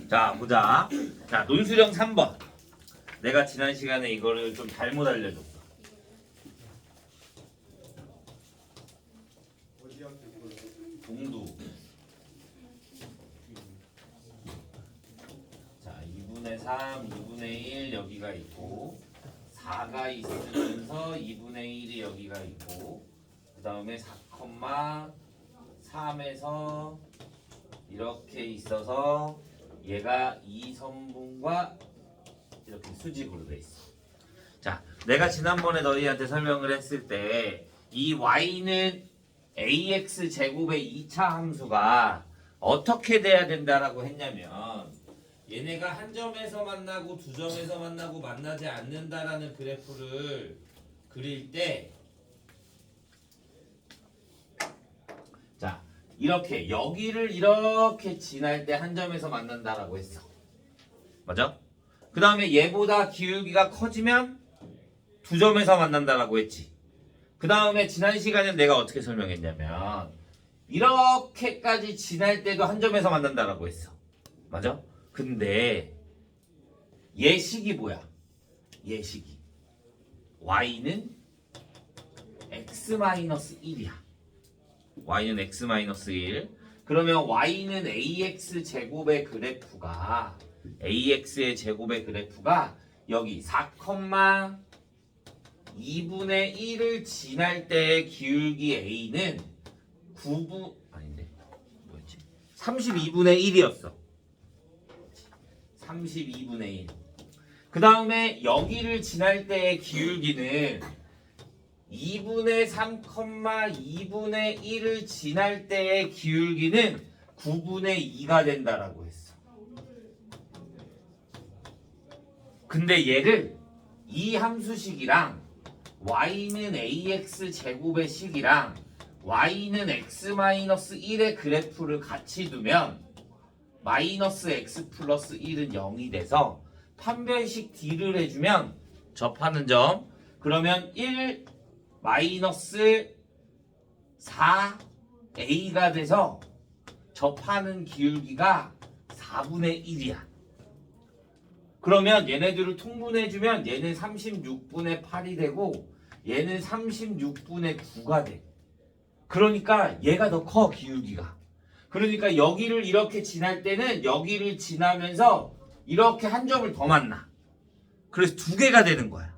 자, 보자. 자, 논술형 3번. 내가 지난 시간에 이거를 좀 잘못 알려줬어. 동두. 자, 2분의 3, 2분의 1 여기가 있고 4가 있으면서 2분의 1이 여기가 있고 그 다음에 4,3에서 이렇게 있어서 얘가 이 선분과 이렇게 수직으로 돼 있어. 자, 내가 지난번에 너희한테 설명을 했을 때 이 y는 ax 제곱의 2차 함수가 어떻게 돼야 된다라고 했냐면 얘네가 한 점에서 만나고 두 점에서 만나고 만나지 않는다라는 그래프를 그릴 때 자, 이렇게 여기를 이렇게 지날 때 한 점에서 만난다라고 했어. 맞아? 그 다음에 얘보다 기울기가 커지면 두 점에서 만난다라고 했지. 그 다음에 지난 시간에 내가 어떻게 설명했냐면 이렇게까지 지날 때도 한 점에서 만난다라고 했어. 맞아? 근데 얘 식이 뭐야? 얘 식이 y는 x-1이야. y는 x-1. 그러면 y는 ax 제곱의 그래프가 ax의 제곱의 그래프가 여기 4,2분의 1을 지날 때의 기울기 a는 32분의 1이었어. 32분의 1. 그 다음에 여기를 지날 때의 기울기는 2분의 3,2분의 1을 지날 때의 기울기는 9분의 2가 된다라고 했어. 근데 얘를 이 함수식이랑 y는 ax 제곱의 식이랑 y는 x-1의 그래프를 같이 두면 마이너스 x 플러스 1은 0이 돼서 판별식 D를 해주면 접하는 점 그러면 1 마이너스 4a가 돼서 접하는 기울기가 4분의 1이야. 그러면 얘네들을 통분해주면 얘는 36분의 8이 되고 얘는 36분의 9가 돼. 그러니까 얘가 더 커 기울기가. 그러니까 여기를 이렇게 지날 때는 여기를 지나면서 이렇게 한 점을 더 만나. 그래서 두 개가 되는 거야.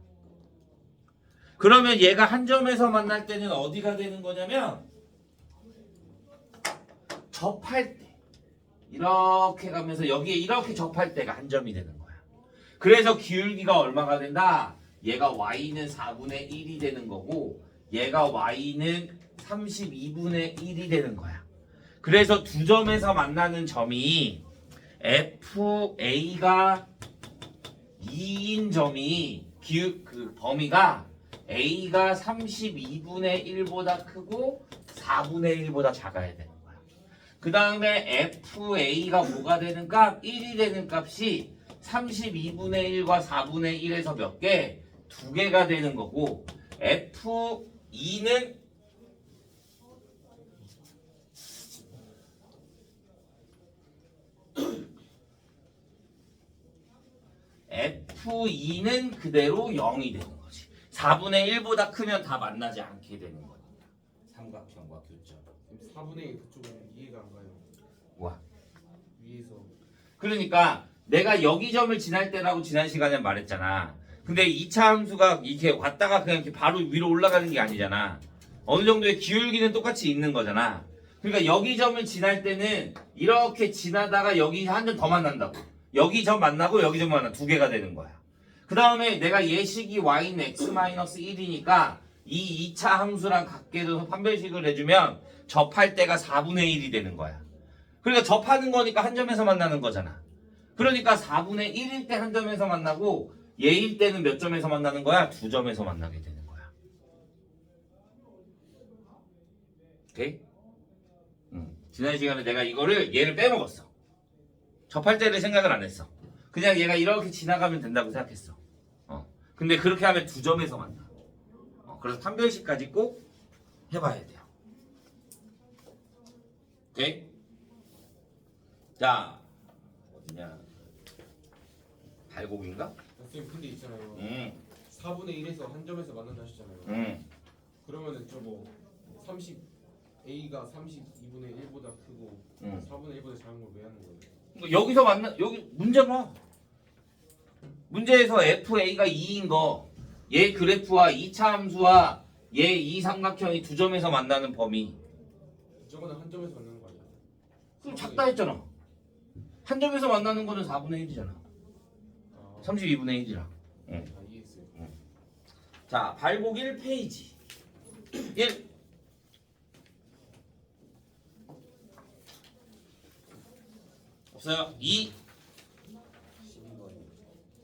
그러면 얘가 한 점에서 만날 때는 어디가 되는 거냐면 접할 때 이렇게 가면서 여기에 이렇게 접할 때가 한 점이 되는 거야. 그래서 기울기가 얼마가 된다? 얘가 y는 4분의 1이 되는 거고 얘가 y는 32분의 1이 되는 거야. 그래서 두 점에서 만나는 점이 FA가 2인 점이 그 범위가 A가 32분의 1보다 크고 4분의 1보다 작아야 되는 거야. 그 다음에 FA가 뭐가 되는 값? 1이 되는 값이 32분의 1과 4분의 1에서 몇 개? 두 개가 되는 거고 F2는 F2는 그대로 0이 되는 거지. 4분의 1보다 크면 다 만나지 않게 되는 거니까. 삼각형과 교점. 4분의 1 그쪽은 이해가 안 가요. 와. 위에서 그러니까 내가 여기 점을 지날 때라고 지난 시간에 말했잖아. 근데 2차 함수가 이렇게 왔다가 그냥 이렇게 바로 위로 올라가는 게 아니잖아. 어느 정도의 기울기는 똑같이 있는 거잖아. 그러니까 여기 점을 지날 때는 이렇게 지나다가 여기 한 점 더 만난다고. 여기 점 만나고 여기 점 만나 두 개가 되는 거야. 그 다음에 내가 예식이 y는 x-1이니까 이 2차 함수랑 같게 둬서 판별식을 해주면 접할 때가 4분의 1이 되는 거야. 그러니까 접하는 거니까 한 점에서 만나는 거잖아. 그러니까 4분의 1일 때 한 점에서 만나고 얘일 때는 몇 점에서 만나는 거야? 두 점에서 만나게 되는 거야. 오케이? 지난 시간에 내가 이거를 얘를 빼먹었어. 접할 때를 생각을 안 했어. 그냥 얘가 이렇게 지나가면 된다고 생각했어. 근데 그렇게 하면 두 점에서 만나. 그래서 판별식까지 꼭 해봐야 돼요. 오케이? 자, 어디냐? 뭐냐 발곡인가? 선생님 근데 있잖아요. 응. 4분의 1에서 한 점에서 만난다 하셨잖아요. 응. 그러면은 저거 30 A가 32분의 1보다 크고 응. 4분의 1보다 작은 걸 왜 하는 거예요? 그러니까 여기서 만나 여기 문제 봐. 문제에서 FA가 2인 거, 얘 그래프와 2차 함수와 얘 이 삼각형이 두 점에서 만나는 범위. 저거는 한 점에서 만나는 거 아니야? 그럼 작다 했잖아. 한 점에서 만나는 거는 4분의 1이잖아. 아, 32분의 1이라. 응. 다 이해했어요. 자, 발곡 1페이지. 1. 없어요. 2.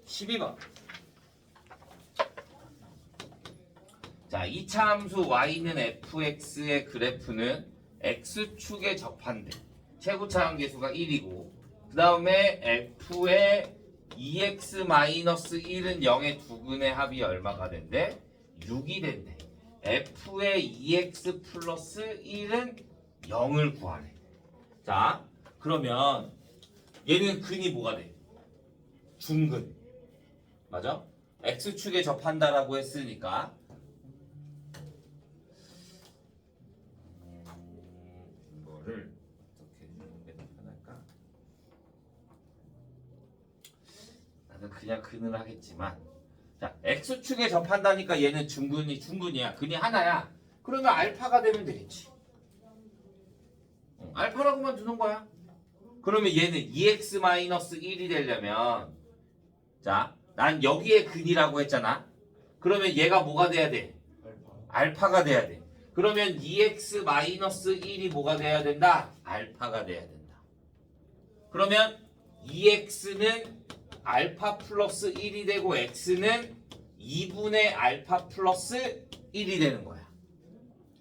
12번. 자, 2차 함수 y는 fx의 그래프는 x축에 접한대. 최고차 한계수가 1이고 그 다음에 f의 2x-1은 0의 두근의 합이 얼마가 된대? 6이 된대. f의 2x 플러스 1은 0을 구하래. 자, 그러면 얘는 근이 뭐가 돼? 중근. 맞아? x축에 접한다라고 했으니까 이거를 어떻게 해주는 게 더 편할까? 나는 그냥 근을 하겠지만 자, x축에 접한다니까 얘는 중근이야. 근이 하나야. 그러면 알파가 되면 되겠지. 알파라고만 두는 거야. 그러면 얘는 2x-1이 되려면 자, 난 여기에 근이라고 했잖아. 그러면 얘가 뭐가 돼야 돼? 알파가 돼야 돼. 그러면 2x-1이 뭐가 돼야 된다? 알파가 돼야 된다. 그러면 2x는 알파 플러스 1이 되고 x는 2분의 알파 플러스 1이 되는 거야.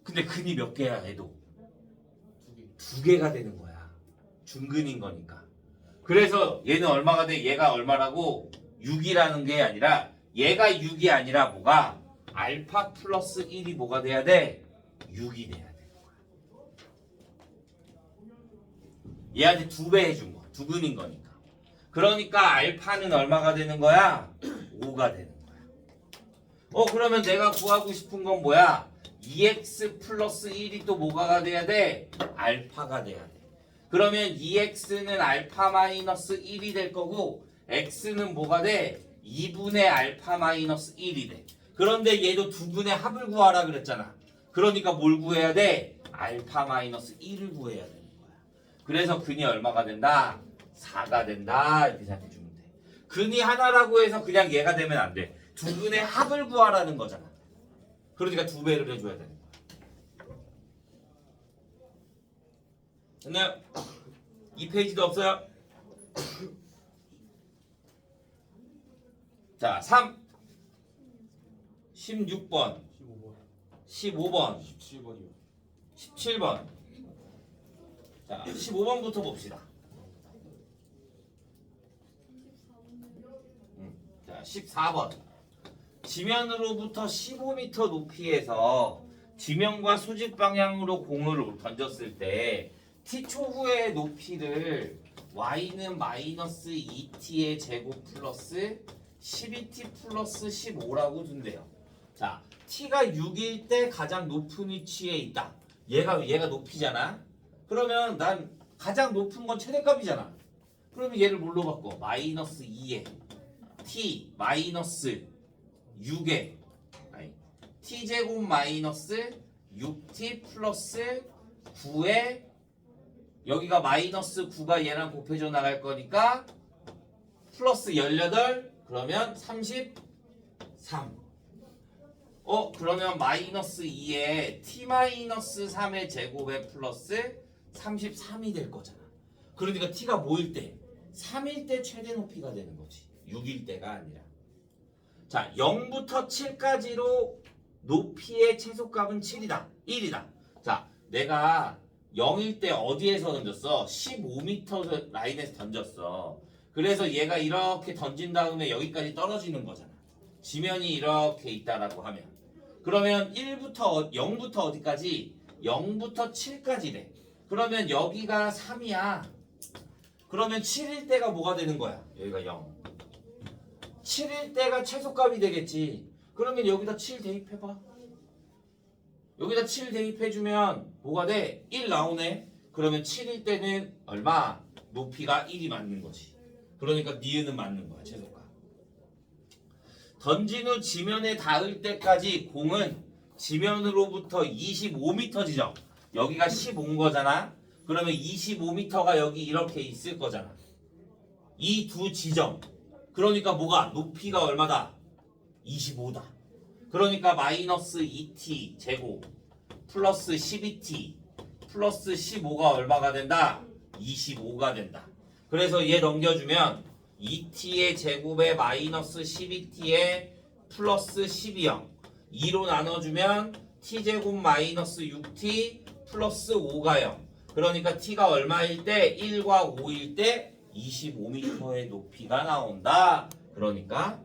근데 근이 몇 개야 얘도? 두 개가 되는 거야. 중근인 거니까. 그래서 얘는 얼마가 돼? 얘가 얼마라고? 6이라는 게 아니라 얘가 6이 아니라 뭐가? 알파 플러스 1이 뭐가 돼야 돼? 6이 돼야 되는 거야. 얘한테 2배 해준 거야. 두근인 거니까. 그러니까 알파는 얼마가 되는 거야? 5가 되는 거야. 그러면 내가 구하고 싶은 건 뭐야? 2x 플러스 1이 또 뭐가 돼야 돼? 알파가 돼야 돼. 그러면 2x는 알파 마이너스 1이 될 거고 x는 뭐가 돼? 2분의 알파 마이너스 1이 돼. 그런데 얘도 두 분의 합을 구하라 그랬잖아. 그러니까 뭘 구해야 돼? 알파 마이너스 1을 구해야 되는 거야. 그래서 근이 얼마가 된다? 4가 된다. 이렇게 생각해 주면 돼. 근이 하나라고 해서 그냥 얘가 되면 안 돼. 두 분의 합을 구하라는 거잖아. 그러니까 2배를 해줘야 되는 거야. 됐나요? 2페이지도 없어요? 자, 3 16번 15번 15번 17번이요 17번 자, 15번부터 봅시다. 자, 14번 지면으로부터 15m 높이에서 지면과 수직 방향으로 공을 던졌을 때 t초 후의 높이를 y는 마이너스 2t의 제곱 플러스 12t 플러스 15라고 둔대요. 자, t가 6일 때 가장 높은 위치에 있다. 얘가 높이잖아. 그러면 난 가장 높은 건 최대값이잖아. 그러면 얘를 뭘로 바꿔? 마이너스 2에 t 마이너스 6에 아니 t제곱 마이너스 6t 플러스 9에 여기가 마이너스 9가 얘랑 곱해져 나갈 거니까 플러스 18 그러면 33 그러면 마이너스 2에 t 마이너스 3의 제곱에 플러스 33이 될 거잖아. 그러니까 t가 뭐일 때? 3일 때 최대 높이가 되는 거지. 6일 때가 아니라. 자, 0부터 7까지로 높이의 최소값은 7이다. 1이다. 자, 내가 0일 때 어디에서 던졌어? 15m 라인에서 던졌어. 그래서 얘가 이렇게 던진 다음에 여기까지 떨어지는 거잖아. 지면이 이렇게 있다라고 하면. 그러면 0부터 어디까지? 0부터 7까지래. 그러면 여기가 3이야. 그러면 7일 때가 뭐가 되는 거야? 여기가 0. 7일 때가 최소값이 되겠지. 그러면 여기다 7 대입해봐. 여기다 7 대입해주면 뭐가 돼? 1 나오네. 그러면 7일 때는 얼마? 높이가 1이 맞는 거지. 그러니까 니은은 맞는 거야, 최소값. 던진 후 지면에 닿을 때까지 공은 지면으로부터 25m 지점. 여기가 15인 거잖아. 그러면 25m가 여기 이렇게 있을 거잖아. 이 두 지점. 그러니까 뭐가? 높이가 얼마다? 25다. 그러니까 마이너스 2t 제곱 플러스 12t 플러스 15가 얼마가 된다? 25가 된다. 그래서 얘 넘겨주면 2t의 제곱에 마이너스 12t의 플러스 12형 2로 나눠주면 t제곱 마이너스 6t 플러스 5가 0. 그러니까 t가 얼마일 때? 1과 5일 때 25m의 높이가 나온다. 그러니까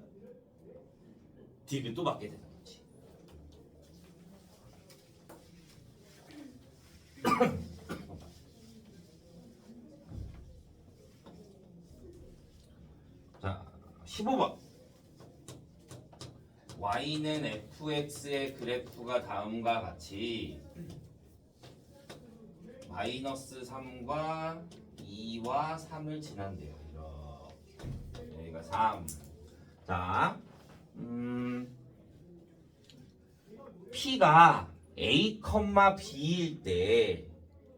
D를 또 맞게 되는 거지. 자, 15번. y는 fx의 그래프가 다음과 같이 마이너스 3과 2와 3을 지난대요. 이렇게. 여기가 3. 자, P가 A, B일 때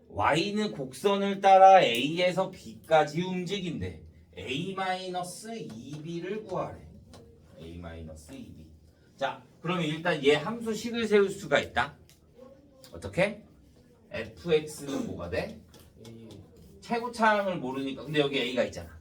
Y는 곡선을 따라 A에서 B까지 움직인대. A-2B를 구하래. A-2B. 자, 그러면 일단 얘 함수식을 세울 수가 있다. 어떻게? fx는 뭐가 돼? A. 최고차항을 모르니까. 근데 여기 A가 있잖아.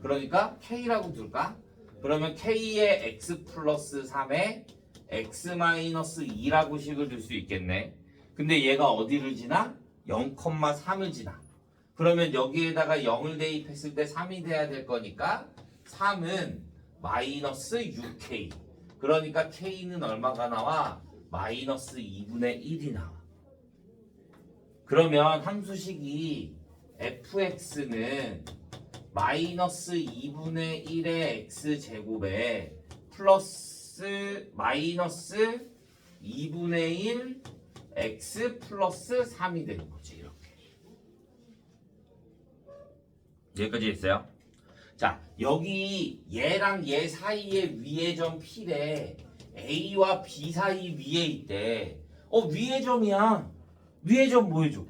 그러니까 K라고 둘까? 그러면 K의 x 플러스 3에 x 마이너스 2라고 식을 둘 수 있겠네. 근데 얘가 어디를 지나? 0,3을 지나. 그러면 여기에다가 0을 대입했을 때 3이 돼야 될 거니까 3은 마이너스 6k. 그러니까 k는 얼마가 나와? 마이너스 2분의 1이 나와. 그러면 함수식이 fx는 마이너스 2분의 1의 x제곱에 플러스 마이너스 2분의 1 x 플러스 3이 되는 거지. 이렇게. 여기까지 했어요? 자, 여기 얘랑 얘 사이에 위의 점 P래. A와 B 사이 위에 있대. 위의 점이야. 위의 점 뭐 해줘?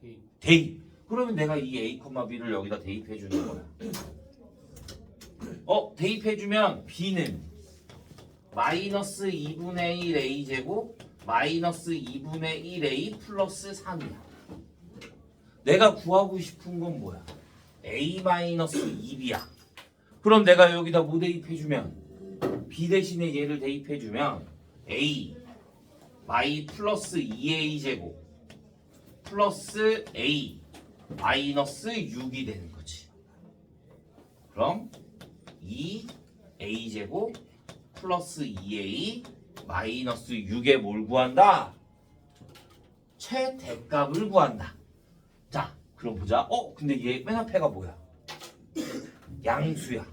A. 대입. 그러면 내가 이 A, B를 여기다 대입해 주는 거야. 대입해주면 B는 마이너스 2분의 1 A제곱 마이너스 2분의 1 A 플러스 3이야. 내가 구하고 싶은 건 뭐야? A 마이너스 2B야. 그럼 내가 여기다 뭐 대입해주면? B 대신에 얘를 대입해주면 A 마이 플러스 2A제곱 플러스 A 마이너스 6이 되는 거지. 그럼 2a제곱 플러스 2a 마이너스 6에 뭘 구한다? 최대값을 구한다. 자, 그럼 보자. 근데 얘 맨 앞에가 뭐야? 양수야.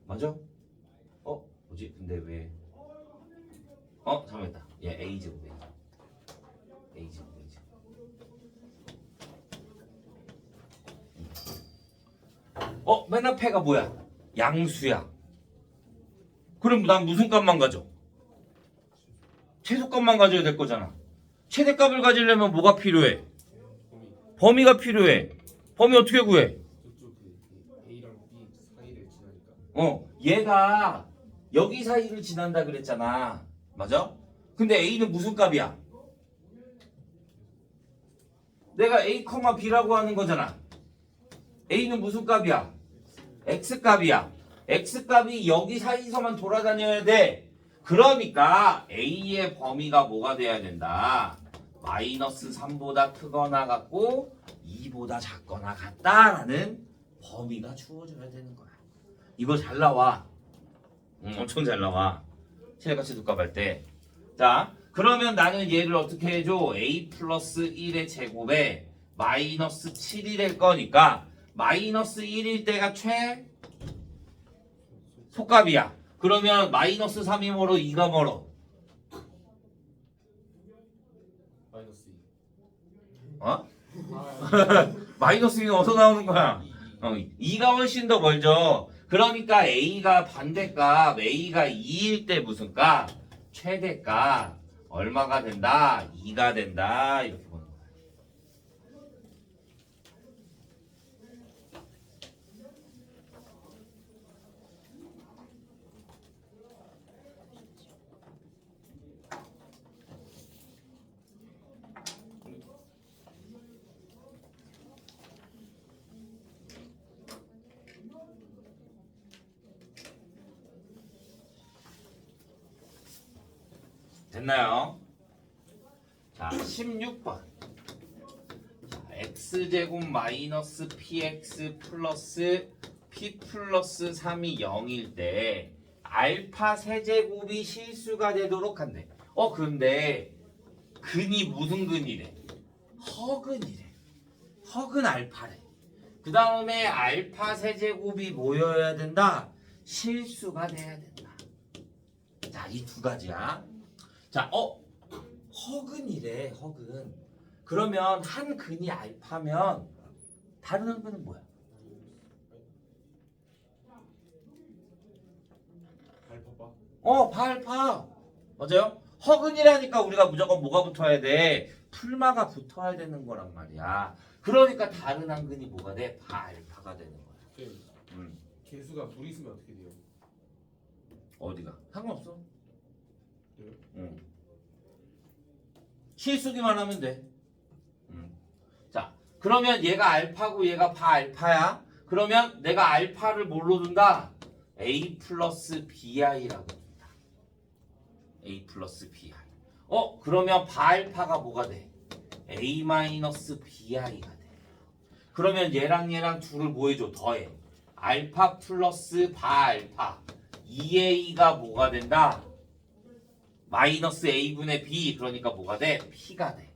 맞아? 뭐지? 근데 왜? 잘못했다. 얘 a제곱 a제곱. 맨 앞에가 뭐야? 양수야. 그럼 난 무슨 값만 가져? 최소값만 가져야 될 거잖아. 최대값을 가지려면 뭐가 필요해? 범위. 범위가 필요해. 범위 어떻게 구해? 저쪽 그 A랑 B 사이를 지나니까. 얘가 여기 사이를 지난다 그랬잖아. 맞아? 근데 A는 무슨 값이야? 내가 A, B라고 하는 거잖아. A는 무슨 값이야? X값이야. X값이 여기 사이에서만 돌아다녀야 돼. 그러니까 A의 범위가 뭐가 돼야 된다? 마이너스 3보다 크거나 같고 2보다 작거나 같다라는 범위가 주어져야 되는 거야. 이거 잘 나와. 엄청 잘 나와. 최대값 최소값 할 때. 자, 그러면 나는 얘를 어떻게 해줘? A 플러스 1의 제곱에 마이너스 7이 될 거니까 마이너스 1일 때가 최소값이야. 그러면 마이너스 3이 뭐로 2가 뭐로? 마이너스 2. 어? 아, 마이너스 2는 어디서 나오는 거야? 2. 2가 훨씬 더 멀죠. 그러니까 A가 반대값, A가 2일 때 무슨 값? 최대값 얼마가 된다? 2가 된다. 이렇게 보는 거야. 됐나요? 자, 16번. x제곱 마이너스 px 플러스 p 플러스 3이 0일 때 알파 세제곱이 실수가 되도록 한대. 근데 근이 무슨 근이래? 허근이래. 허근 알파래. 그 다음에 알파 세제곱이 뭐여야 된다? 실수가 돼야 된다. 자, 이 두 가지야. 자, 허근이래, 허근. 그러면 한 근이 알파면 다른 한 근은 뭐야? 알파바. 바알파. 맞아요? 허근이라니까 우리가 무조건 뭐가 붙어야 돼? 풀마가 붙어야 되는 거란 말이야. 그러니까 다른 한 근이 뭐가 돼? 바알파가 되는 거야. 쌤, 음, 개수가 둘이 있으면 어떻게 돼요? 어디가? 상관없어. 네. 실수기만 하면 돼. 자, 그러면 얘가 알파고 얘가 바알파야. 그러면 내가 알파를 뭘로 둔다? A 플러스 BI라고 둔다. A 플러스 BI. 그러면 바알파가 뭐가 돼? A 마이너스 BI가 돼. 그러면 얘랑 둘을 뭐 해줘? 더해. 알파 플러스 바알파. 2A가 뭐가 된다? 마이너스 A분의 B. 그러니까 뭐가 돼? P가 돼.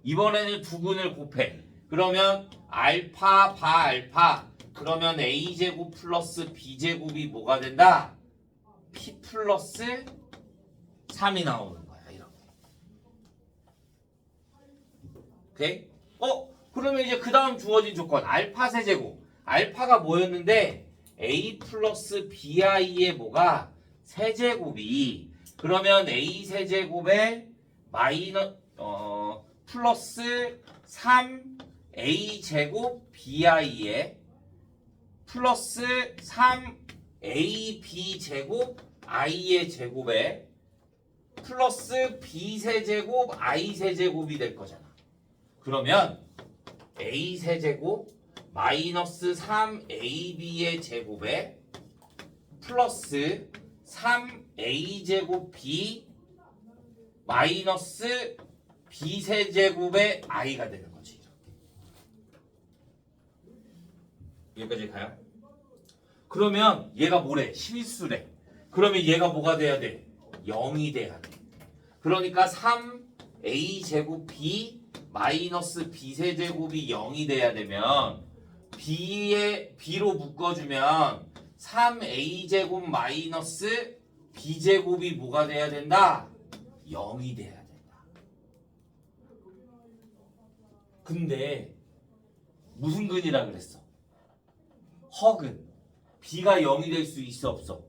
이번에는 두 근을 곱해. 그러면 알파 바알파. 그러면 A제곱 플러스 B제곱이 뭐가 된다? P 플러스 3이 나오는 거야. 이렇게. 오케이? 그러면 이제 그 다음 주어진 조건. 알파 세제곱. 알파가 뭐였는데? A 플러스 BI의 뭐가? 세제곱이. 그러면 A 세제곱에 플러스 3A 제곱 BI에 플러스 3AB 제곱 I의 제곱에 플러스 B 세제곱 I 세제곱이 될 거잖아. 그러면 A 세제곱 마이너스 3AB의 제곱에 플러스 3A 제곱 B 마이너스 B 세제곱의 I가 되는 거지. 여기까지 가요? 그러면 얘가 뭐래? 실수래. 그러면 얘가 뭐가 돼야 돼? 0이 돼야 돼. 그러니까 3A 제곱 B 마이너스 B 세제곱이 0이 돼야 되면 B로 묶어주면 3A 제곱 마이너스 B 제곱이 뭐가 돼야 된다? 0이 돼야 된다. 근데 무슨 근이라 그랬어? 허근. B가 0이 될 수 있어 없어?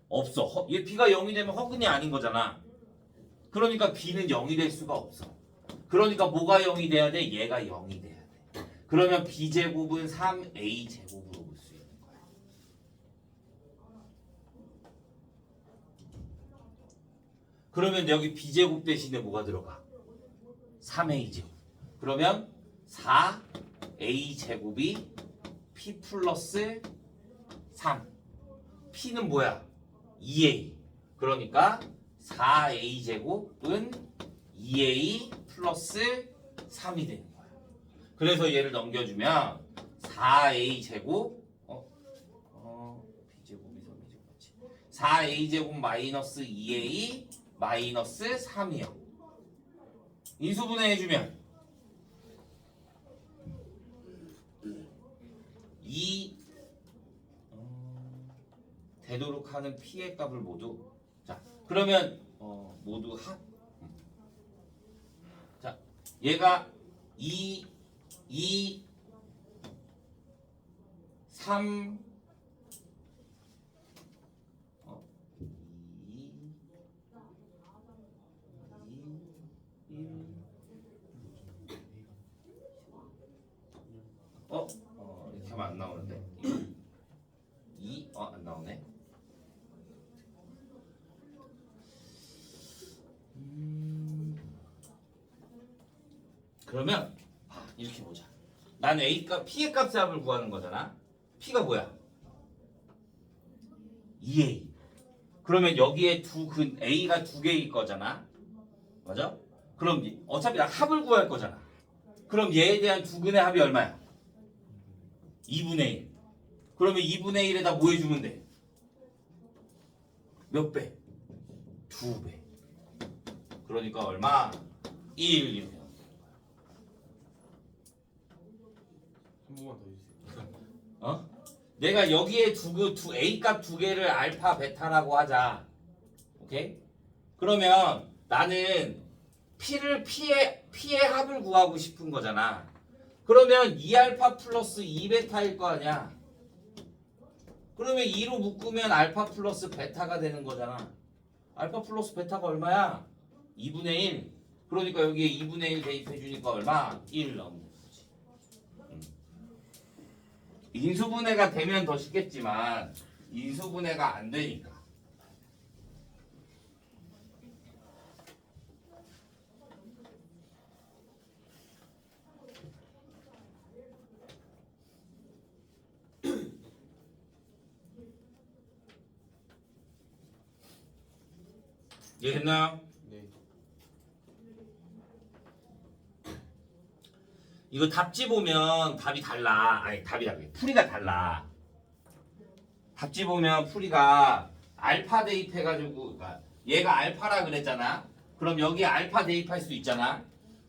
없어. 얘 B가 0이 되면 허근이 아닌 거잖아. 그러니까 B는 0이 될 수가 없어. 그러니까 뭐가 0이 돼야 돼? 얘가 0이 돼야 돼. 그러면 B제곱은 3A 제곱으로 볼 수 있는 거야. 그러면 여기 B제곱 대신에 뭐가 들어가? 3A 제곱. 그러면 4A 제곱이 P 플러스 3. P는 뭐야? 2A. 그러니까 4A 제곱은 2A 플러스 3이 되는 거야. 그래서 얘를 넘겨주면 4A 제곱 B제곱이 3A 제곱 맞지? 4A 제곱 마이너스 2A 마이너스 3이요. 인수분해 해주면 되도록 하는 P의 값을 모두 자 그러면 모두 합. 자 얘가 2, 3 2, 1 이렇게 하면 안 나오는데 2, 안 나오네. 그러면 이렇게 보자. 난 A 값, P의 값의 합을 구하는 거잖아. P가 뭐야? 2A. 그러면 여기에 A가 두 개일 거잖아. 맞아? 그럼 어차피 나 합을 구할 거잖아. 그럼 얘에 대한 두 근의 합이 얼마야? 2분의 1. 그러면 2분의 1에다 뭐 해주면 돼? 몇 배? 2배. 그러니까 얼마? 1 이렇게. 한 번만 더 해주세요. 내가 여기에 A 값 두 개를 알파 베타라고 하자. 오케이? 그러면 나는 P의 합을 구하고 싶은 거잖아. 그러면 2알파 플러스 2베타일 거 아니야. 그러면 2로 묶으면 알파 플러스 베타가 되는 거잖아. 알파 플러스 베타가 얼마야? 2분의 1. 그러니까 여기에 2분의 1 대입해 주니까 얼마? 1 나오는 거지. 인수분해가 되면 더 쉽겠지만 인수분해가 안 되니까. 이해했나요? 네. 이거 답지 보면 답이 달라. 아니 답이 풀이가 달라. 답지 보면 풀이가 알파 대입해가지고 그러니까 얘가 알파라 그랬잖아. 그럼 여기 알파 대입할 수 있잖아.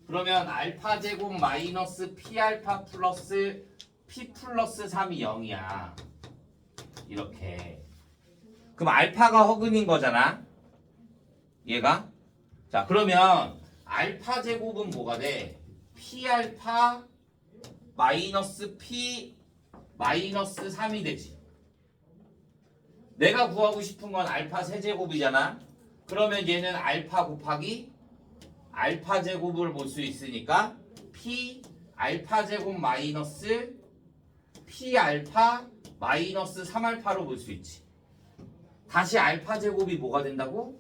그러면 알파 제곱 마이너스 p 알파 플러스 p 플러스 3이 0이야. 이렇게. 그럼 알파가 허근인 거잖아. 얘가. 자 그러면 알파 제곱은 뭐가 돼? p 알파 마이너스 p 마이너스 3이 되지. 내가 구하고 싶은 건 알파 세제곱이잖아. 그러면 얘는 알파 곱하기 알파 제곱을 볼 수 있으니까 p 알파 제곱 마이너스 p 알파 마이너스 3알파로 볼 수 있지. 다시 알파 제곱이 뭐가 된다고?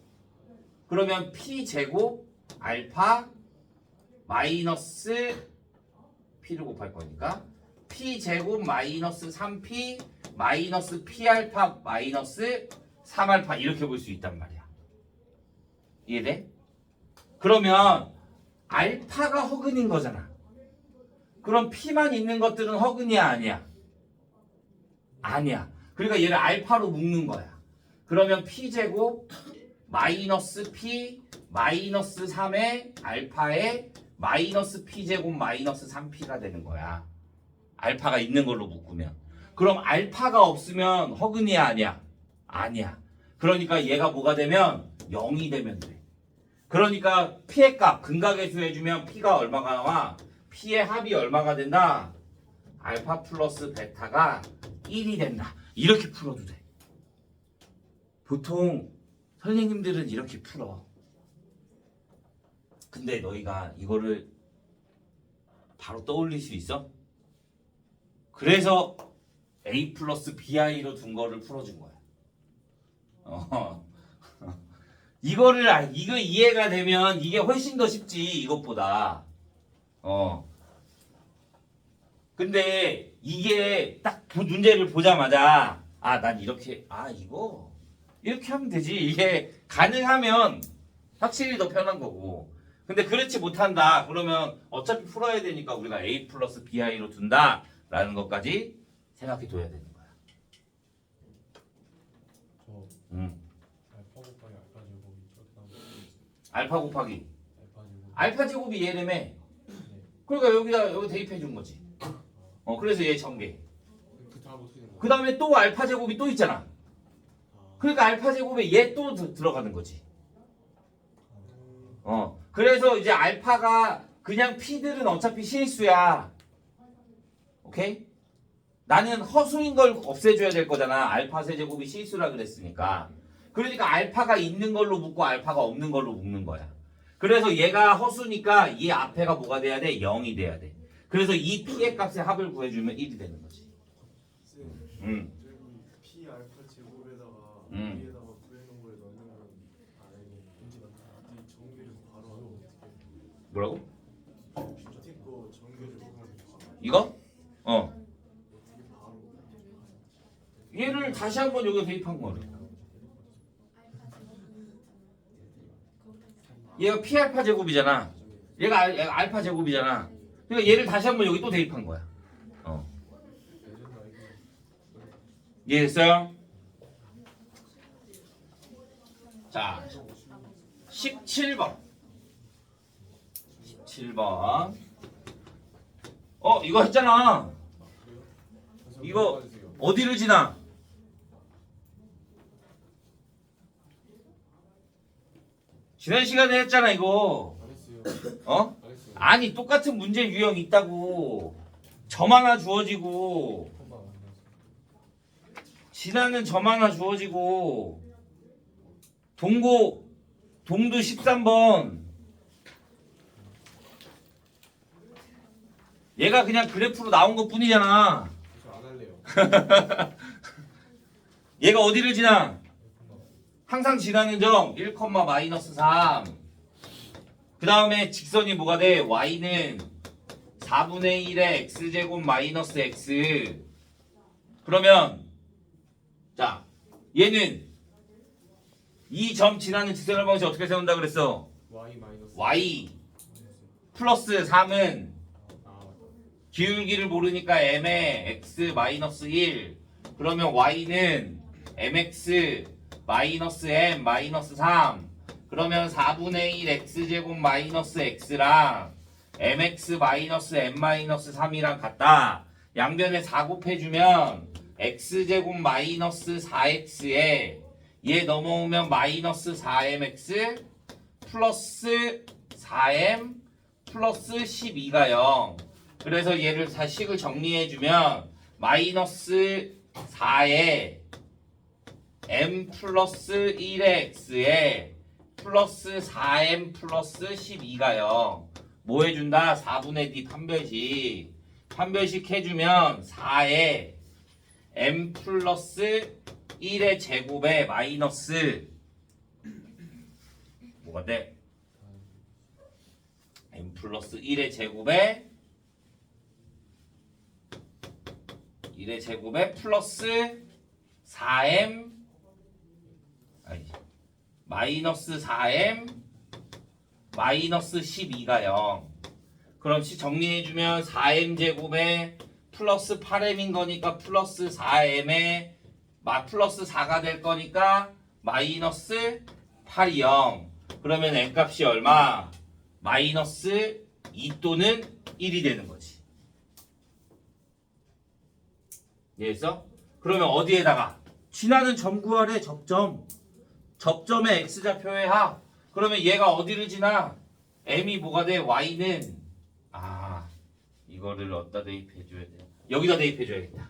그러면 p 제곱 알파 마이너스 p를 곱할 거니까 p 제곱 마이너스 3p 마이너스 p 알파 마이너스 3알파 이렇게 볼 수 있단 말이야. 이해돼? 그러면 알파가 허근인 거잖아. 그럼 p만 있는 것들은 허근이야 아니야? 아니야. 그러니까 얘를 알파로 묶는 거야. 그러면 p 제곱 마이너스 p 마이너스 3의 알파에 마이너스 p 제곱 마이너스 3p가 되는 거야. 알파가 있는 걸로 묶으면. 그럼 알파가 없으면 허근이야 아니야? 아니야. 그러니까 얘가 뭐가 되면 0이 되면 돼. 그러니까 p의 값 근각계수 해주면 p가 얼마가 나와? p의 합이 얼마가 된다? 알파 플러스 베타가 1이 된다. 이렇게 풀어도 돼. 보통 선생님들은 이렇게 풀어. 근데 너희가 이거를 바로 떠올릴 수 있어? 그래서 A 플러스 BI로 둔 거를 풀어준 거야. 이거 이해가 되면 이게 훨씬 더 쉽지 이것보다. 근데 이게 딱 문제를 보자마자 난 이렇게 이렇게 하면 되지. 이게 가능하면 확실히 더 편한 거고. 근데 그렇지 못한다. 그러면 어차피 풀어야 되니까 우리가 A 플러스 BI로 둔다라는 것까지 생각해 둬야 되는 거야. 알파 곱하기 알파 제곱이 저렇게 나오면 알파 곱하기 알파 제곱. 알파 제곱이 얘라며. 네. 그러니까 여기 대입해 준 거지. 그래서 얘 전개. 그 다음 어떻게 된 거야? 그 다음에 또 알파 제곱이 또 있잖아. 그러니까 알파 제곱에 얘 또 들어가는 거지. 그래서 이제 알파가 그냥 p들은 어차피 실수야. 오케이? 나는 허수인 걸 없애줘야 될 거잖아. 알파 세제곱이 실수라 그랬으니까. 그러니까 알파가 있는 걸로 묶고 알파가 없는 걸로 묶는 거야. 그래서 얘가 허수니까 이 앞에가 뭐가 돼야 돼? 0이 돼야 돼. 그래서 이 p의 값의 합을 구해주면 1이 되는 거지. 쌤, P 알파 제곱에다가 B에다가 구해놓은 거에 넣는 건 문제가 이 정규를 바로 하면 어떻게? 뭐라고? PT 거 정규를 바로 이거? 어떻게 바로? 얘를 다시 한번 여기 대입한 거래. 얘가 p 알파 제곱이잖아. 얘가 알파 제곱이잖아. 그러니까 얘를 다시 한번 여기 또 대입한 거야. 이해됐어요? 자, 17번. 17번. 이거 했잖아. 이거 어디를 지나? 지난 시간에 했잖아 이거. 알겠어요. 아니 똑같은 문제 유형 있다고. 점 하나 주어지고 지나는 점 하나 주어지고 동도 13번. 얘가 그냥 그래프로 나온 것 뿐이잖아. 저안 할래요. 얘가 어디를 지나? 항상 지나는 점 1, 마이너스 3. 그 다음에 직선이 뭐가 돼? y는 4분의 1의 x제곱 마이너스 x. 그러면 자 얘는 이 점 지나는 직선의 방식 어떻게 세운다 그랬어? Y 마이너스 y 플러스 3은 맞다. 기울기를 모르니까 m의 x 마이너스 1. 그러면 y는 mx 마이너스 m 마이너스 3. 그러면 4분의 1 x제곱 마이너스 x랑 mx 마이너스 m 마이너스 3이랑 같다. 양변에 4 곱해주면 x제곱 마이너스 4x에 얘 넘어오면 마이너스 4mx 플러스 4m 플러스 12가 0. 그래서 얘를 다 식을 정리해주면 마이너스 4에 m 플러스 1의 x에 플러스 4m 플러스 12가 0. 뭐 해준다? 4분의 d 판별식 해주면 4에 m 플러스 1의 제곱에 마이너스 뭐가 돼? m 플러스 1의 제곱에 플러스 4m 마이너스 4m 마이너스 12가 0. 그럼 정리해주면 4m 제곱에 플러스 8m인 거니까 플러스 4m에 플러스 4가 될 거니까 마이너스 8이 0. 그러면 n값이 얼마? 마이너스 2 또는 1이 되는 거지. 이해했어? 그러면 어디에다가? 지나는 점 구하래. 접점의 x좌표의 합. 그러면 얘가 어디를 지나? m이 뭐가 돼? y는 이거를 어디다 대입해줘야 돼? 여기다 대입해줘야겠다.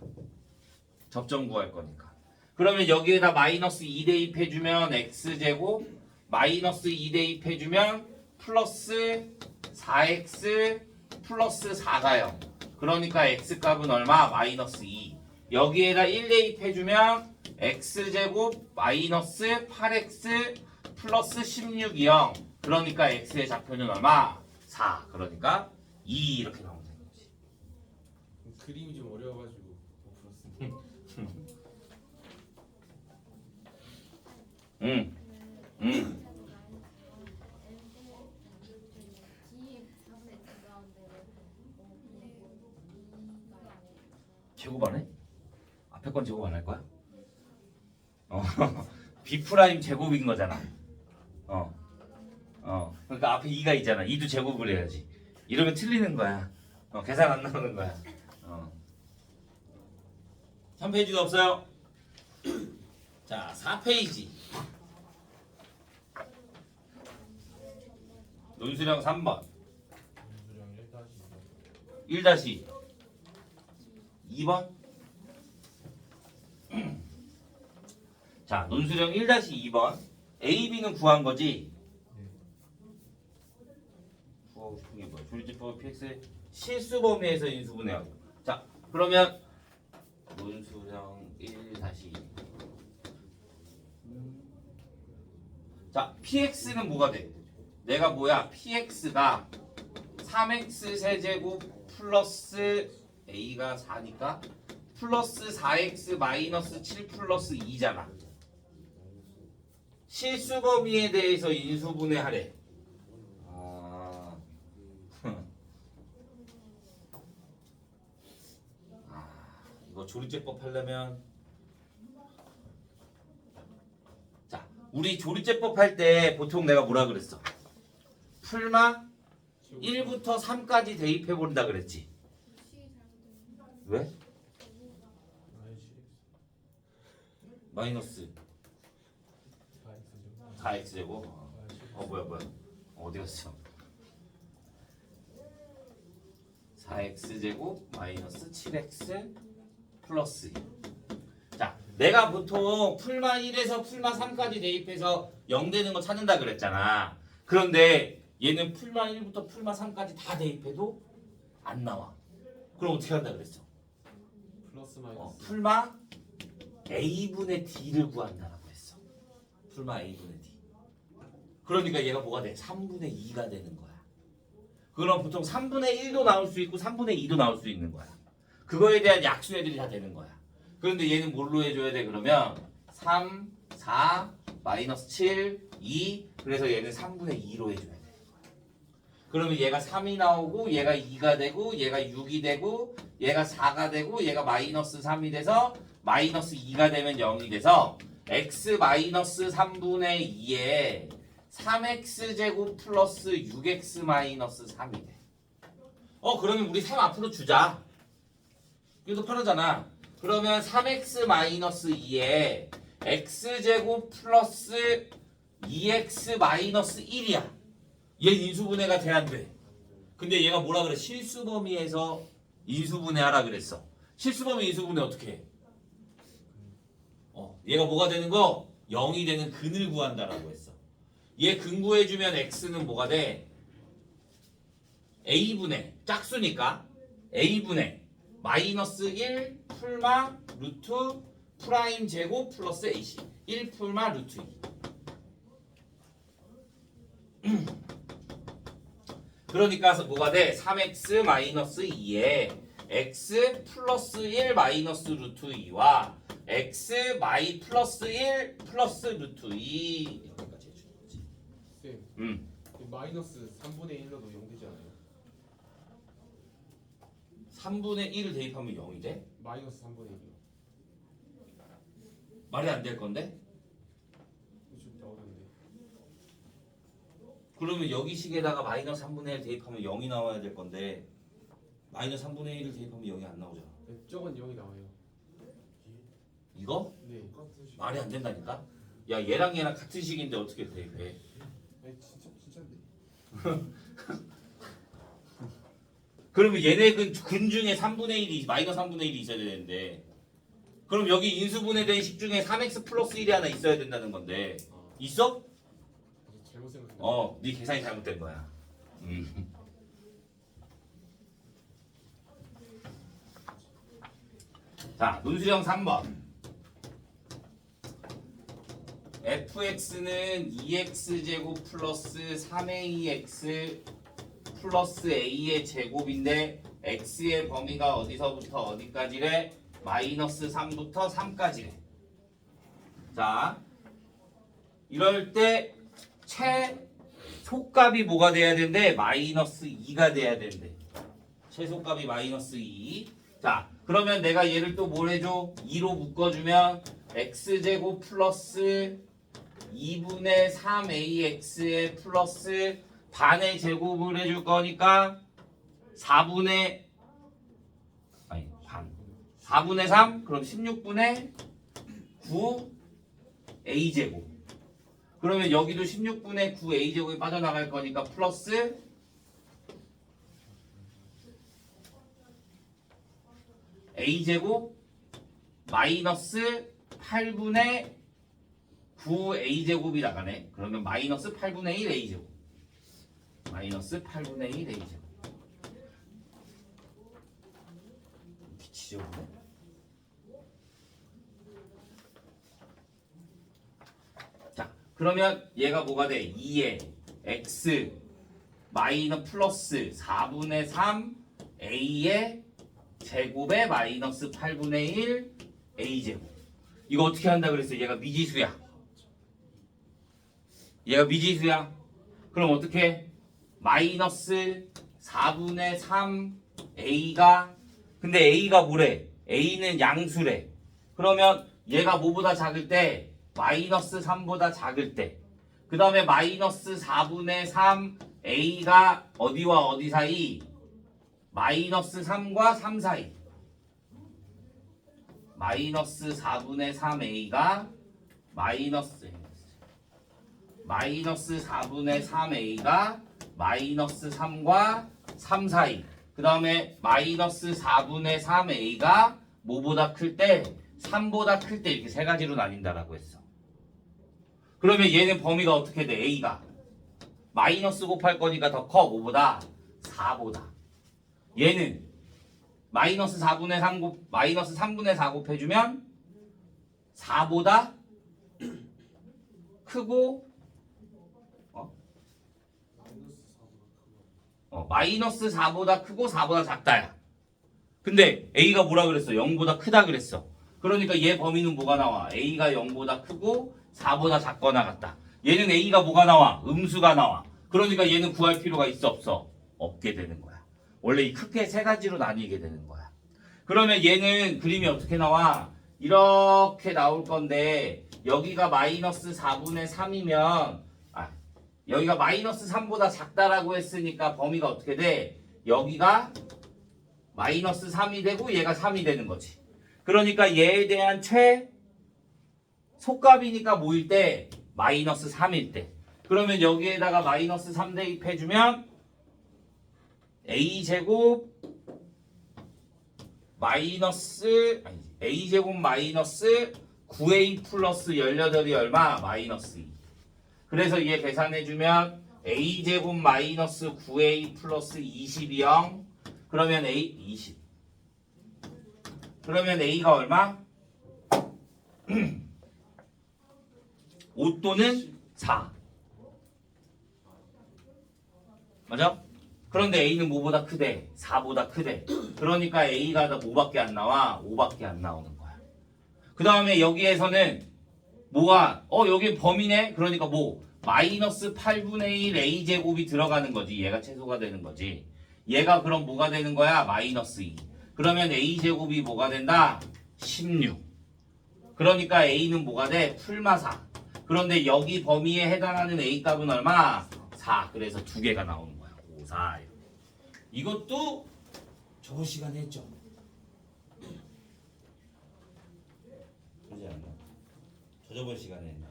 접점 구할 거니까. 그러면 여기에다 마이너스 2 대입해주면 x제곱 마이너스 2 대입해주면 플러스 4x 플러스 4가 0. 그러니까 x값은 얼마? 마이너스 2. 여기에다 1 대입해주면 x제곱 마이너스 8x 플러스 16이 0. 그러니까 x의 좌표는 얼마? 4. 그러니까 2 이렇게 나오면 되는 거지. 그림이 좀 어려워가지고 못 풀었습니다. 제곱 안 해? 앞에 건 제곱 안 할 거야? B 프라임 제곱인 거잖아. 그러니까 앞에 2가 있잖아. 2도 제곱을 해야지. 이러면 틀리는 거야. 계산 안 나오는 거야. 3페이지도 없어요. 자, 4페이지. 논술형 3번. 문수령 1-2번. 자, 논술형 1-2번. A, B는 구한 거지? 구하고 싶은 게 뭐야? 조리제법 PX의 실수 범위에서 인수분해하고. 자, 그러면 논술형 1-2. 자, PX는 뭐가 돼? 내가 뭐야? PX가 3x 세제곱 플러스 A가 4니까 플러스 4x 마이너스 7 플러스 2잖아. 실수 범위에 대해서 인수분해하래. 아, 이거 조리제법 하려면 자, 우리 조리제법 할 때 보통 내가 뭐라 그랬어? 풀마 1부터 3까지 대입해 본다 그랬지. 왜? 마이너스 4x제곱. 뭐야 어디 갔어? 4x제곱 마이너스 7x 플러스 2. 자, 내가 보통 풀마 1에서 풀마 3까지 대입해서 0 되는 거 찾는다 그랬잖아. 그런데 얘는 풀마 1부터 풀마 3까지 다 대입해도 안 나와. 그럼 어떻게 한다 그랬어? 플러스 마이너스 풀마 a분의 d를 구한다라고 했어. 풀마 a분의 d. 그러니까 얘가 뭐가 돼? 3분의 2가 되는 거야. 그럼 보통 3분의 1도 나올 수 있고 3분의 2도 나올 수 있는 거야. 그거에 대한 약수 애들이 다 되는 거야. 그런데 얘는 뭘로 해줘야 돼? 그러면 3, 4, 마이너스 7, 2. 그래서 얘는 3분의 2로 해줘야 돼. 그러면 얘가 3이 나오고 얘가 2가 되고 얘가 6이 되고 얘가 4가 되고 얘가 마이너스 3이 돼서 마이너스 2가 되면 0이 돼서 x 마이너스 3분의 2에 3x제곱 플러스 6x 마이너스 3이 돼. 그러면 우리 3 앞으로 주자. 그래도 편하잖아. 그러면 3x 마이너스 2에 x제곱 플러스 2x 마이너스 1이야. 얘 인수분해가 돼 안 돼? 근데 얘가 뭐라 그래? 실수범위에서 인수분해하라 그랬어. 실수범위 인수분해 어떻게 해? 얘가 뭐가 되는 거? 0이 되는 근을 구한다라고 했어. 얘 근 구해주면 x는 뭐가 돼? a분의 짝수니까 a분의 마이너스 1 풀마 루트 프라임 제곱 플러스 ac 1 풀마 루트 2. 그러니까 뭐가 돼? 3x 마이너스 2에 x 플러스 1 마이너스 루트 2와 x 마이 플러스 1 플러스 루트 2 여기까지 해주는 거지. 쌤, 이 마이너스 3분의 1로도 0 되지 않아요? 3분의 1을 대입하면 0이 돼? 마이너스 3분의 1이요. 말이 안 될 건데? 좀 나오는데. 그러면 여기 식에다가 마이너스 3분의 1 대입하면 0이 나와야 될 건데 마이너스 3분의 1을 대입하면 0이 안 나오잖아. 네, 저건 0이 나와요. 이거? 네. 똑같은 식. 말이 안 된다니까? 야, 얘랑 얘랑 같은 식인데 어떻게 대입해? 아니 진짜인데. 그러면 얘네 근 중에 3분의 1이 마이너스 3분의 1이 있어야 되는데 그럼 여기 인수분해된 식 중에 3x 플러스 1이 하나 있어야 된다는 건데 있어? 잘못 생각했네. 네 계산이 잘못된 거야. 자, 논술형 3번. fx는 2x제곱 플러스 3ax 플러스 a의 제곱인데 x의 범위가 어디서부터 어디까지래? 마이너스 3부터 3까지래. 자, 이럴 때 최소값이 뭐가 돼야 된대? 마이너스 2가 돼야 된대. 최소값이 마이너스 2. 자, 그러면 내가 얘를 또 뭘 해줘? 2로 묶어주면 x제곱 플러스 2분의 3ax의 플러스 반의 제곱을 해줄 거니까 4분의 3 그럼 16분의 9 a제곱. 그러면 여기도 16분의 9 a제곱이 빠져나갈 거니까 플러스 a제곱 마이너스 8분의 9 a제곱이 나가네. 그러면 마이너스 8분의 1 a제곱. 마이너스 8분의 1 a제곱. 기치적으로. 자, 그러면 얘가 뭐가 돼? 2에 x 마이너 플러스 4분의 3 a의 제곱에 마이너스 8분의 1 a제곱. 이거 어떻게 한다 그랬어? 얘가 미지수야. 얘가 미지수야. 그럼 어떻게? 마이너스 4분의 3 a가, 근데 a가 뭐래? a는 양수래. 그러면 얘가 뭐보다 작을 때? 마이너스 3보다 작을 때. 그 다음에 마이너스 4분의 3 a가 어디와 어디 사이? 마이너스 3과 3 사이. 마이너스 4분의 3a가 마이너스 4분의 3a가 마이너스 3과 3 사이. 그 다음에 마이너스 4분의 3a가 뭐보다 클 때? 3보다 클 때. 이렇게 세 가지로 나뉜다라고 했어. 그러면 얘는 범위가 어떻게 돼? a가 마이너스 곱할 거니까 더 커. 뭐보다? 4보다. 얘는 마이너스 4분의 3 마이너스 3분의 4 곱해주면 4보다 크고 마이너스 4보다 크고 4보다 작다야. 근데 a가 뭐라 그랬어? 0보다 크다 그랬어. 그러니까 얘 범위는 뭐가 나와? a가 0보다 크고 4보다 작거나 같다. 얘는 a가 뭐가 나와? 음수가 나와. 그러니까 얘는 구할 필요가 있어 없어? 없게 되는 거야. 원래 이 크게 세 가지로 나뉘게 되는 거야. 그러면 얘는 그림이 어떻게 나와? 이렇게 나올 건데 여기가 마이너스 4분의 3이면 여기가 마이너스 3보다 작다라고 했으니까 범위가 어떻게 돼? 여기가 마이너스 3이 되고 얘가 3이 되는 거지. 그러니까 얘에 대한 최소값이니까 뭐일 때? 마이너스 3일 때. 그러면 여기에다가 마이너스 3 대입해주면 a제곱 마이너스 a제곱 마이너스 9a 플러스 18이 얼마? 마이너스 2. 그래서 얘 계산해주면 a제곱 마이너스 9a 플러스 20이 0. 그러면 a 20. 그러면 a가 얼마? 5 또는 4. 맞아? 그런데 a는 뭐보다 크대? 4보다 크대. 그러니까 a가 더 뭐밖에 안 나와? 5밖에 안 나오는 거야. 그 다음에 여기에서는 뭐가 여기 범위네? 그러니까 뭐 마이너스 8분의 1 a제곱이 들어가는 거지. 얘가 최소가 되는 거지. 얘가 그럼 뭐가 되는 거야? 마이너스 2. 그러면 a제곱이 뭐가 된다? 16. 그러니까 a는 뭐가 돼? 풀마 4. 그런데 여기 범위에 해당하는 a 값은 얼마? 4. 그래서 두 개가 나오는 거야. 5, 4. 이것도 저번 시간에 했죠. 그러지 않나? 저번 시간에 했나?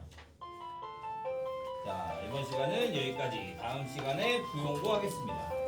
자, 이번 시간은 여기까지. 다음 시간에 부용도 하겠습니다.